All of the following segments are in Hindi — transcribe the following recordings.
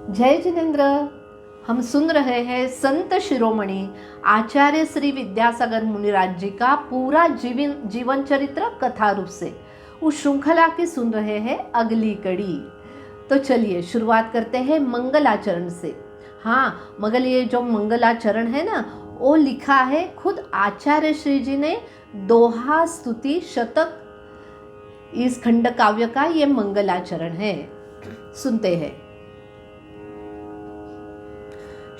जय जिनेन्द्र। हम सुन रहे हैं संत शिरोमणि आचार्य श्री विद्यासागर मुनिराज जी का पूरा जीवन चरित्र कथा रूप से उस श्रृंखला की सुन रहे हैं अगली कड़ी। तो चलिए शुरुआत करते हैं मंगलाचरण से। हाँ, मगर ये जो मंगलाचरण है ना, वो लिखा है खुद आचार्य श्री जी ने। दोहा स्तुति शतक इस खंड काव्य का ये मंगलाचरण है। सुनते हैं।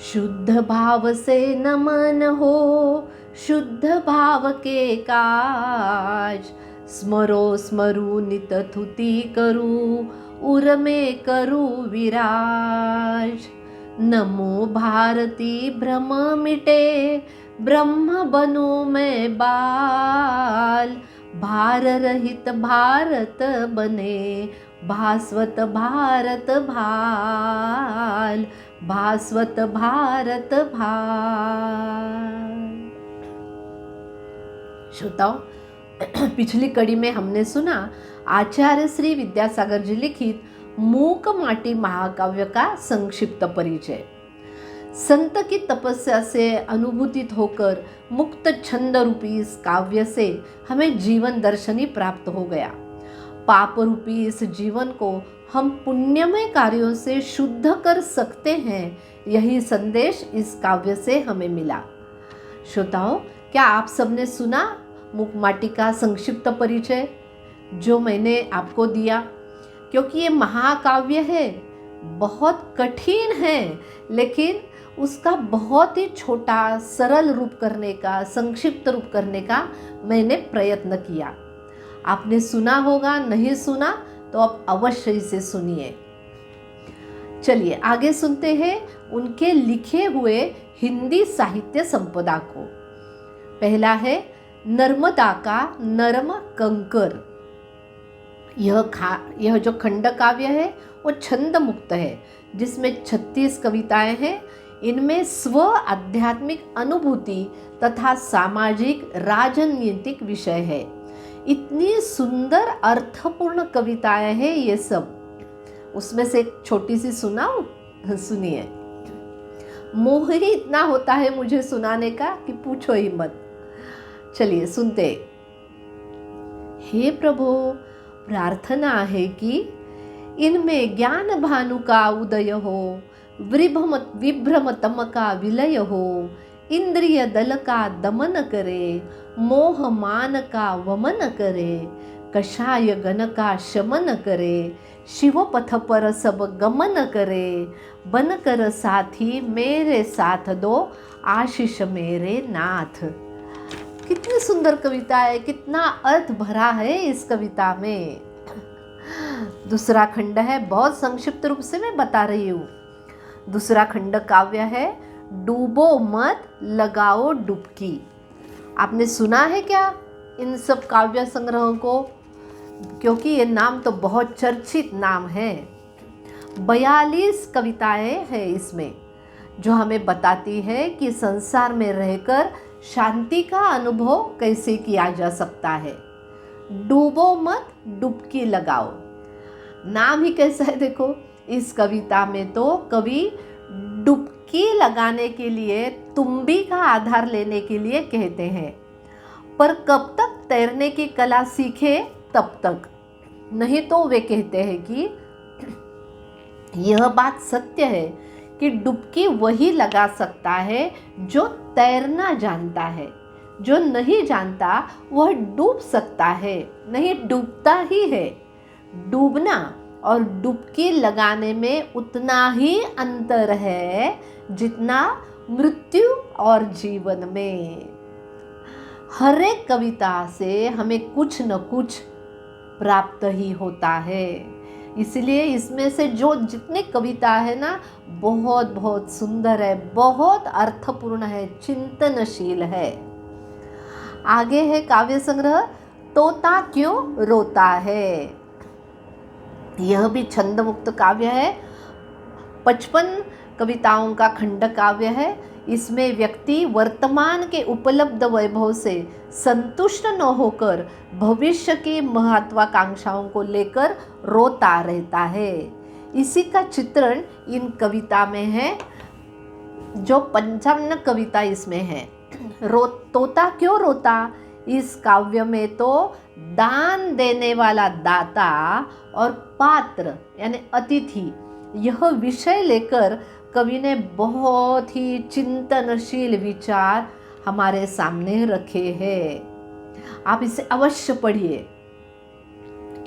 शुद्ध भाव से नमन हो शुद्ध भाव के काज, स्मरो स्मरु नित थुति करू उर में करू विराज। नमो भारती भ्रम मिटे ब्रह्म बनू मैं बाल, भार रहित भारत बने भास्वत भारत भाल, भास्वत भारत भाल। श्रोताओ, पिछली कड़ी में हमने सुना आचार्य श्री विद्यासागर जी लिखित मूक माटी महाकाव्य का संक्षिप्त परिचय। संत की तपस्या से अनुभूतित होकर मुक्त छंद रूपी इस काव्य से हमें जीवन दर्शनी प्राप्त हो गया। पाप रूपी इस जीवन को हम पुण्यमय कार्यों से शुद्ध कर सकते हैं, यही संदेश इस काव्य से हमें मिला। श्रोताओं, क्या आप सबने सुना मूक माटी का संक्षिप्त परिचय जो मैंने आपको दिया? क्योंकि ये महाकाव्य है, बहुत कठिन है, लेकिन उसका बहुत ही छोटा सरल रूप करने का, संक्षिप्त रूप करने का मैंने प्रयत्न किया। आपने सुना होगा, नहीं सुना तो आप अवश्य इसे सुनिए। चलिए आगे सुनते हैं उनके लिखे हुए हिंदी साहित्य संपदा को। पहला है नर्मदा का नरम कंकर। यह जो खंड काव्य है वो छंद मुक्त है, जिसमें 36 कविताएं हैं। इनमें स्व आध्यात्मिक अनुभूति तथा सामाजिक राजनीतिक विषय है। इतनी सुंदर अर्थपूर्ण कविताएं हैं ये सब। उसमें से एक छोटी सी सुनाऊं? सुनिए। मोह ही इतना होता है मुझे सुनाने का कि पूछो ही मत। चलिए सुनते। हे प्रभु, प्रार्थना है कि इनमें ज्ञान भानु का उदय हो, विभ्रम तम का विलय हो, इंद्रिय दल का दमन करे, मोह मान का वमन करे, कषाय गण का शमन करे, शिव पथ पर सब गमन करे, बन कर साथी मेरे साथ दो, आशीष मेरे नाथ। कितनी सुंदर कविता है, कितना अर्थ भरा है इस कविता में। दूसरा खंड है, बहुत संक्षिप्त रूप से मैं बता रही हूँ। दूसरा खंड काव्य है डूबो मत लगाओ डुबकी। आपने सुना है क्या इन सब काव्य संग्रहों को? क्योंकि ये नाम तो बहुत चर्चित नाम है। 42 कविताएं हैं इसमें, जो हमें बताती है कि संसार में रहकर शांति का अनुभव कैसे किया जा सकता है। डूबो मत डुबकी लगाओ, नाम ही कैसा है देखो। इस कविता में तो कवि डुबकी लगाने के लिए तुम्बी का आधार लेने के लिए कहते हैं, पर कब तक तैरने की कला सीखे तब तक। नहीं तो वे कहते हैं कि यह बात सत्य है कि डुबकी वही लगा सकता है जो तैरना जानता है, जो नहीं जानता वह डूब सकता है, नहीं डूबता ही है। डूबना और डुबकी लगाने में उतना ही अंतर है जितना मृत्यु और जीवन में। हर एक कविता से हमें कुछ न कुछ प्राप्त ही होता है। इसलिए इसमें से जो जितनी कविता है ना, बहुत बहुत सुंदर है, बहुत अर्थपूर्ण है, चिंतनशील है। आगे है काव्य संग्रह तोता क्यों रोता है। यह भी छंद मुक्त काव्य है। 55 कविताओं का खंड काव्य है। इसमें व्यक्ति वर्तमान के उपलब्ध वैभव से संतुष्ट न होकर भविष्य की महत्वाकांक्षाओं को लेकर रोता रहता है। इसी का चित्रण इन कविता में है, जो पंचान्न कविता इसमें है। तोता क्यों रोता, इस काव्य में तो दान देने वाला दाता और पात्र यानी अतिथि, यह विषय लेकर कवि ने बहुत ही चिंतनशील विचार हमारे सामने रखे हैं। आप इसे अवश्य पढ़िए।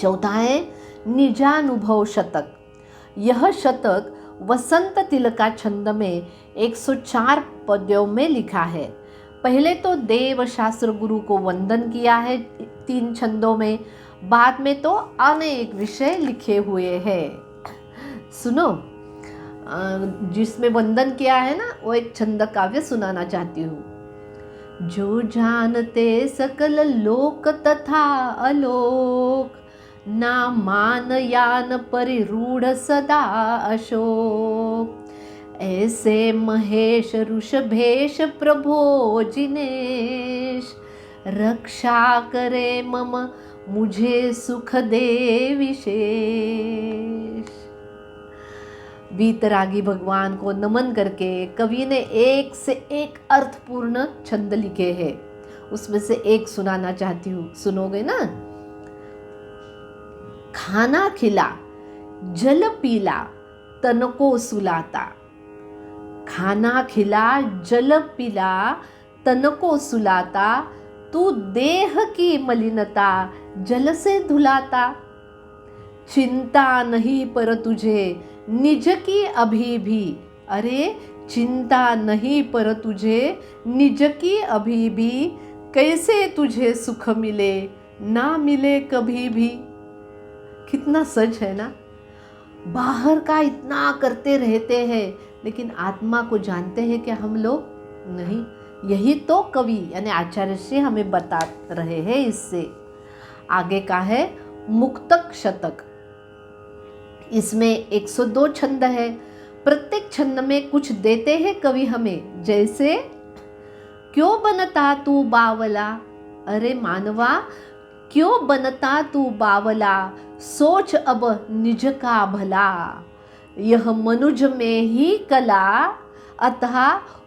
चौथा है निजानुभव शतक। यह शतक वसंत तिलका छंद में 104 पद्यों में लिखा है। पहले तो देव शास्त्र गुरु को वंदन किया है 3 छंदों में, बाद में तो अनेक विषय लिखे हुए हैं। सुनो, जिसमें वंदन किया है ना, वो एक छंद काव्य सुनाना चाहती हूँ। जो जानते सकल लोक तथा अलोक, ना मान यान परिरूढ़ सदा अशोक, ऐसे महेश ऋषभेश प्रभो जिनेश, रक्षा करे मम मुझे सुख दे विशेष। वीतरागी भगवान को नमन करके कवि ने एक से एक अर्थपूर्ण छंद लिखे हैं। उसमें से एक सुनाना चाहती हूँ, सुनोगे ना? खाना खिला जल पीला तन को सुलाता, खाना खिला जल पीला तन को सुलाता, तू देह की मलिनता जल से धुलाता, चिंता नहीं पर तुझे निज की अभी भी, अरे चिंता नहीं पर तुझे निज की अभी भी, कैसे तुझे सुख मिले ना मिले कभी भी। कितना सच है ना? बाहर का इतना करते रहते हैं, लेकिन आत्मा को जानते हैं कि हम लोग नहीं। यही तो कवि यानी आचार्य श्री हमें बता रहे हैं। इससे आगे का है मुक्तक शतक। इसमें 102 छंद है। प्रत्येक छंद में कुछ देते हैं कवि हमें, जैसे क्यों बनता तू बावला, अरे मानवा क्यों बनता तू बावला, सोच अब निज का भला, यह मनुज में ही कला, अतः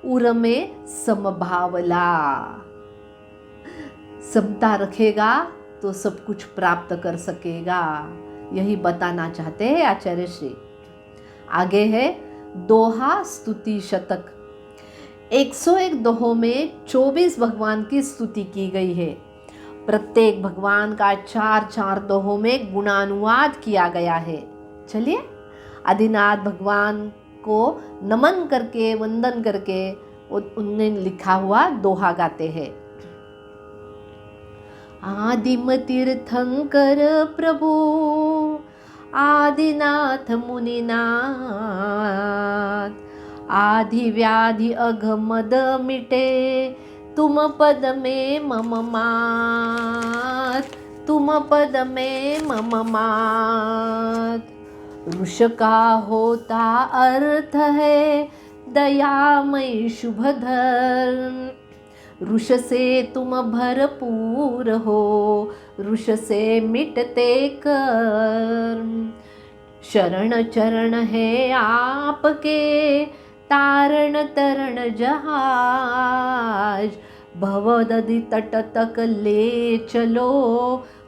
उर में समभावला। समता रखेगा तो सब कुछ प्राप्त कर सकेगा, यही बताना चाहते हैं आचार्य श्री। आगे है दोहा स्तुति शतक। 101 दोहों में 24 भगवान की स्तुति की गई है। प्रत्येक भगवान का 4-4 दोहों में गुणानुवाद किया गया है। चलिए आदिनाथ भगवान को नमन करके वंदन करके उनने लिखा हुआ दोहा गाते हैं। आदिम तीर्थंकर प्रभु आदिनाथ मुनिनाथ, आदि व्याधि अघमद मिटे, तुम पद में मम मात, तुम पद में मम मात। ऋष का होता अर्थ है दयामय शुभ धर्म, ऋष से तुम भरपूर हो, ऋष से मिटते कर्म। शरण चरण है आपके तारण तरण जहाज, भवदधि तट तक ले चलो,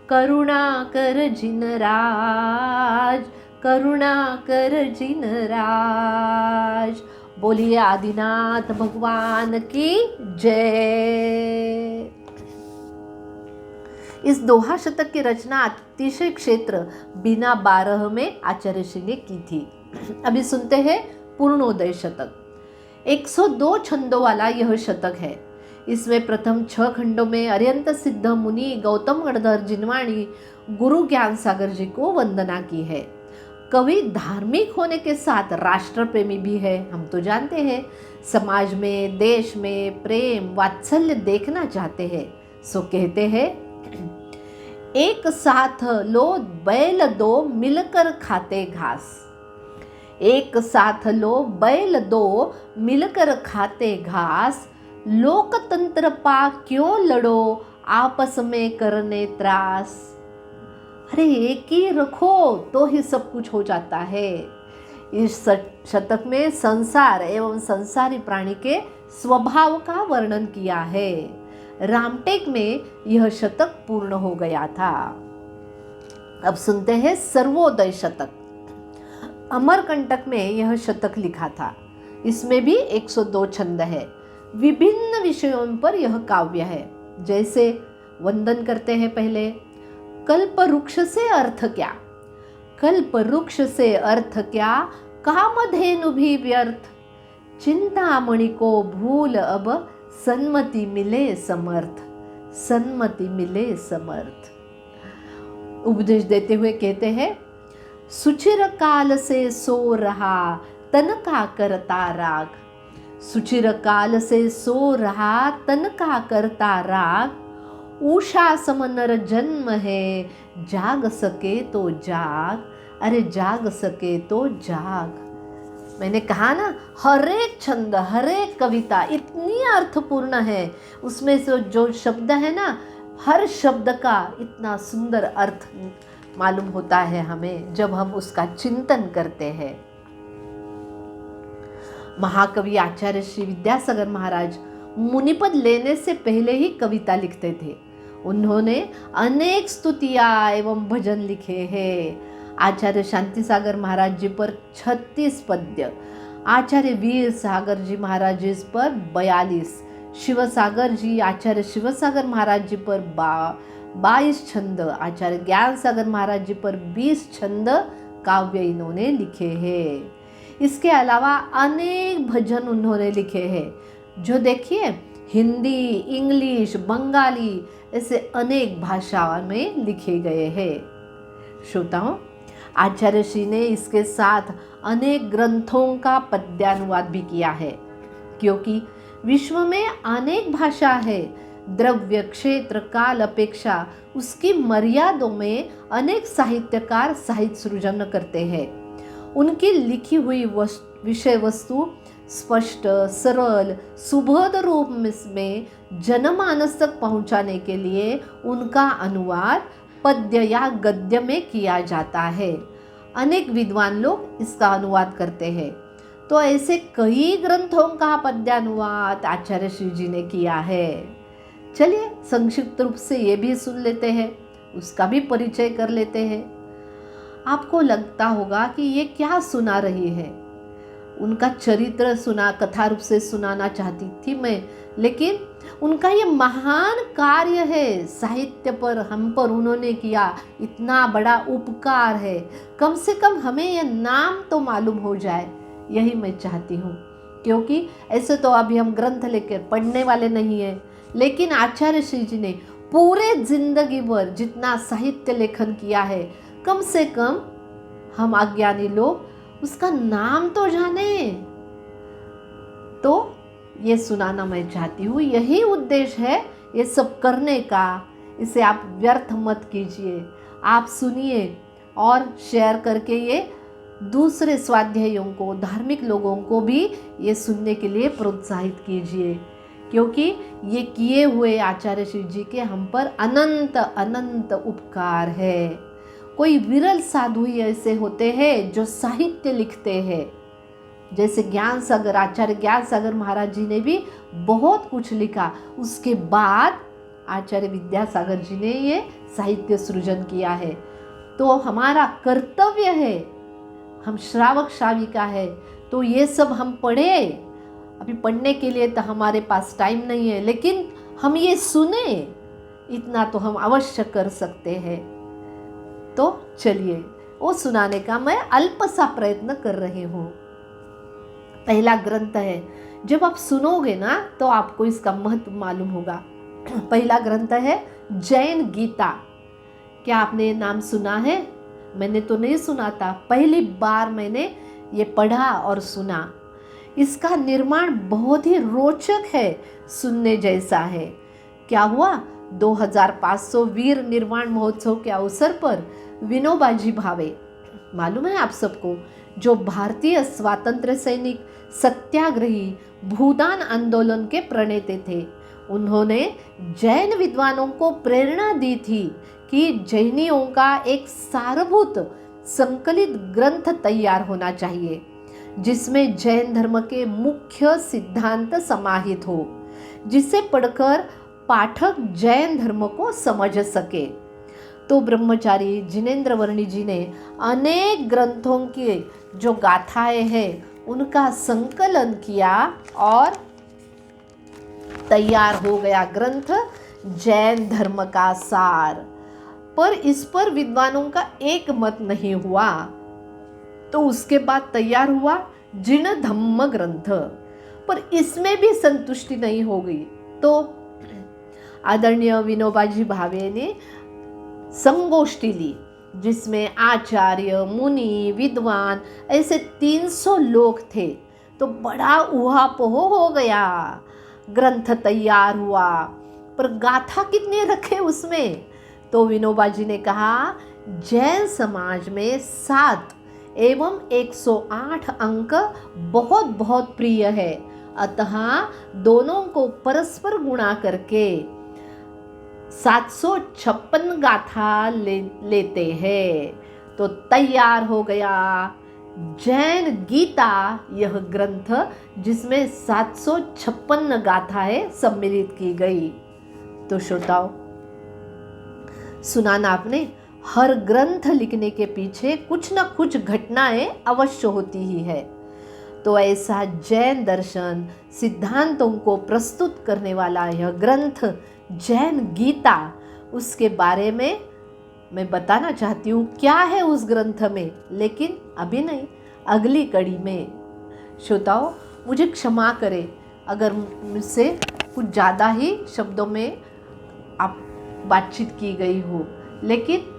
करुणा कर जिनराज, करुणा कर जिनराज। बोलिए आदिनाथ भगवान की जय। इस दोहा शतक की रचना अतिशय क्षेत्र बीना 12 में आचार्य श्री ने की थी। अभी सुनते हैं पूर्णोदय शतक। 102 छंदों वाला यह शतक है। इसमें प्रथम 6 खंडों में अत्यंत सिद्ध मुनि गौतम गणधर जिनवाणी गुरु ज्ञान सागर जी को वंदना की है। कवि धार्मिक होने के साथ राष्ट्र प्रेमी भी है। हम तो जानते हैं समाज में देश में प्रेम वात्सल्य देखना चाहते हैं। सो कहते हैं, एक साथ लो बैल दो मिलकर खाते घास, एक साथ लो बैल दो मिलकर खाते घास, लोकतंत्र पा क्यों लड़ो आपस में करने त्रास। अरे एक ही रखो तो ही सब कुछ हो जाता है। इस शतक में संसार एवं संसारी प्राणी के स्वभाव का वर्णन किया है। रामटेक में यह शतक पूर्ण हो गया था। अब सुनते हैं सर्वोदय शतक। अमरकंटक में यह शतक लिखा था। इसमें भी 102 छंद है। विभिन्न विषयों पर यह काव्य है। जैसे वंदन करते हैं पहले, कल्प वृक्ष से अर्थ क्या, कल्प वृक्ष से अर्थ क्या, कामधेनु भी व्यर्थ, चिंतामणि को भूल अब, सन्मति मिले समर्थ, सन्मति मिले समर्थ। उपदेश देते हुए कहते हैं, सुचिर काल से सो रहा तन का करता राग, सुचिर काल से सो रहा तन का करता राग, उषा समनर जन्म है, जाग सके तो जाग, अरे जाग सके तो जाग। मैंने कहा ना, हर एक छंद, हर एक कविता इतनी अर्थपूर्ण है। उसमें से जो शब्द है ना, हर शब्द का इतना सुंदर अर्थ मालूम होता है हमें जब हम उसका चिंतन करते हैं। महाकवि आचार्य श्री विद्यासागर महाराज मुनिपद लेने से पहले ही कविता लिखते थे। उन्होंने अनेक स्तुतियाँ एवं भजन लिखे हैं। आचार्य शांति सागर महाराज जी पर 36 पद्य, आचार्य वीर सागर जी महाराज जी पर 42, शिवसागर जी, आचार्य शिवसागर महाराज जी पर 22 छंद, आचार्य ज्ञान सागर महाराज जी पर 20 छंद काव्य इन्होंने लिखे हैं। इसके अलावा अनेक भजन उन्होंने लिखे हैं, जो देखिए हिंदी, इंग्लिश, बंगाली ऐसे अनेक भाषाओं में लिखे गए हैं। श्रोताओं, आचार्य श्री ने इसके साथ अनेक ग्रंथों का पद्यानुवाद भी किया है, क्योंकि विश्व में अनेक भाषा है। द्रव्य, क्षेत्र, काल अपेक्षा उसकी मर्यादों में अनेक साहित्यकार साहित्य सृजन करते हैं। उनकी लिखी हुई विषय वस्तु स्पष्ट, सरल, सुबोध रूप में जनमानस तक पहुंचाने के लिए उनका अनुवाद पद्य या गद्य में किया जाता है। अनेक विद्वान लोग इसका अनुवाद करते हैं। तो ऐसे कई ग्रंथों का पद्यानुवाद आचार्य श्री जी ने किया है। चलिए संक्षिप्त रूप से ये भी सुन लेते हैं, उसका भी परिचय कर लेते हैं। आपको लगता होगा कि ये क्या सुना रही है। उनका चरित्र सुना, कथा रूप से सुनाना चाहती थी मैं, लेकिन उनका ये महान कार्य है, साहित्य पर, हम पर उन्होंने किया इतना बड़ा उपकार है। कम से कम हमें ये नाम तो मालूम हो जाए, यही मैं चाहती हूँ। क्योंकि ऐसे तो अभी हम ग्रंथ लेकर पढ़ने वाले नहीं हैं, लेकिन आचार्य श्री जी ने पूरे जिंदगी भर जितना साहित्य लेखन किया है, कम से कम हम अज्ञानी लोग उसका नाम तो जाने। तो ये सुनाना मैं चाहती हूँ, यही उद्देश्य है ये सब करने का। इसे आप व्यर्थ मत कीजिए, आप सुनिए और शेयर करके ये दूसरे स्वाध्यायों को, धार्मिक लोगों को भी ये सुनने के लिए प्रोत्साहित कीजिए, क्योंकि ये किए हुए आचार्य श्री जी के हम पर अनंत अनंत उपकार है। कोई विरल साधु ही ऐसे होते हैं जो साहित्य लिखते हैं, जैसे ज्ञान सागर, आचार्य ज्ञान सागर महाराज जी ने भी बहुत कुछ लिखा। उसके बाद आचार्य विद्यासागर जी ने ये साहित्य सृजन किया है। तो हमारा कर्तव्य है, हम श्रावक श्राविका है, तो ये सब हम पढ़े। अभी पढ़ने के लिए तो हमारे पास टाइम नहीं है, लेकिन हम ये सुने, इतना तो हम अवश्य कर सकते हैं। तो चलिए वो सुनाने का मैं अल्प सा प्रयत्न कर रही हूँ। पहला ग्रंथ है, जब आप सुनोगे ना तो आपको इसका महत्व मालूम होगा। पहला ग्रंथ है जैन गीता। क्या आपने नाम सुना है? मैंने तो नहीं सुना था, पहली बार मैंने ये पढ़ा और सुना। इसका निर्माण बहुत ही रोचक है, सुनने जैसा है। क्या हुआ, 2500 वीर निर्माण महोत्सव के अवसर पर विनोबाजी भावे, मालूम है आप सबको, जो भारतीय स्वातंत्र्य सैनिक, सत्याग्रही, भूदान आंदोलन के प्रणेता थे, उन्होंने जैन विद्वानों को प्रेरणा दी थी कि जैनियों का एक सारभूत संकलित ग्रंथ तैयार होना चाहिए जिसमें जैन धर्म के मुख्य सिद्धांत समाहित हो, जिसे पढ़कर पाठक जैन धर्म को समझ सके। तो ब्रह्मचारी जिनेंद्र वर्णी जी ने अनेक ग्रंथों की जो गाथाएं हैं उनका संकलन किया और तैयार हो गया ग्रंथ जैन धर्म का सार। पर इस पर विद्वानों का एक मत नहीं हुआ, तो उसके बाद तैयार हुआ जिन धम्म ग्रंथ। पर इसमें भी संतुष्टि नहीं हो गई, तो आदरणीय विनोबाजी भावे ने संगोष्ठी ली जिसमें आचार्य, मुनि, विद्वान ऐसे 300 लोग थे। तो बड़ा उहापोह हो गया, ग्रंथ तैयार हुआ, पर गाथा कितने रखे उसमें। तो विनोबाजी ने कहा जैन समाज में 7 एवं 108 अंक बहुत बहुत प्रिय है, अतः दोनों को परस्पर गुणा करके 756 गाथा लेते हैं। तो तैयार हो गया जैन गीता, यह ग्रंथ जिसमें 756 गाथाएं सम्मिलित की गई। तो श्रोताओ, सुना ना आपने, हर ग्रंथ लिखने के पीछे कुछ न कुछ घटनाएं अवश्य होती ही है। तो ऐसा जैन दर्शन सिद्धांतों को प्रस्तुत करने वाला यह ग्रंथ जैन गीता, उसके बारे में मैं बताना चाहती हूँ क्या है उस ग्रंथ में, लेकिन अभी नहीं, अगली कड़ी में। श्रोताओ, मुझे क्षमा करें अगर मुझसे कुछ ज़्यादा ही शब्दों में आप बातचीत की गई हो, लेकिन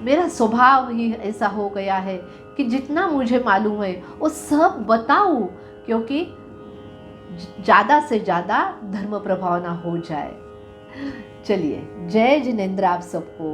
मेरा स्वभाव ही ऐसा हो गया है कि जितना मुझे मालूम है वो सब बताऊं, क्योंकि ज़्यादा से ज़्यादा धर्म प्रभाव ना हो जाए। चलिए, जय जिनेंद्र आप सबको।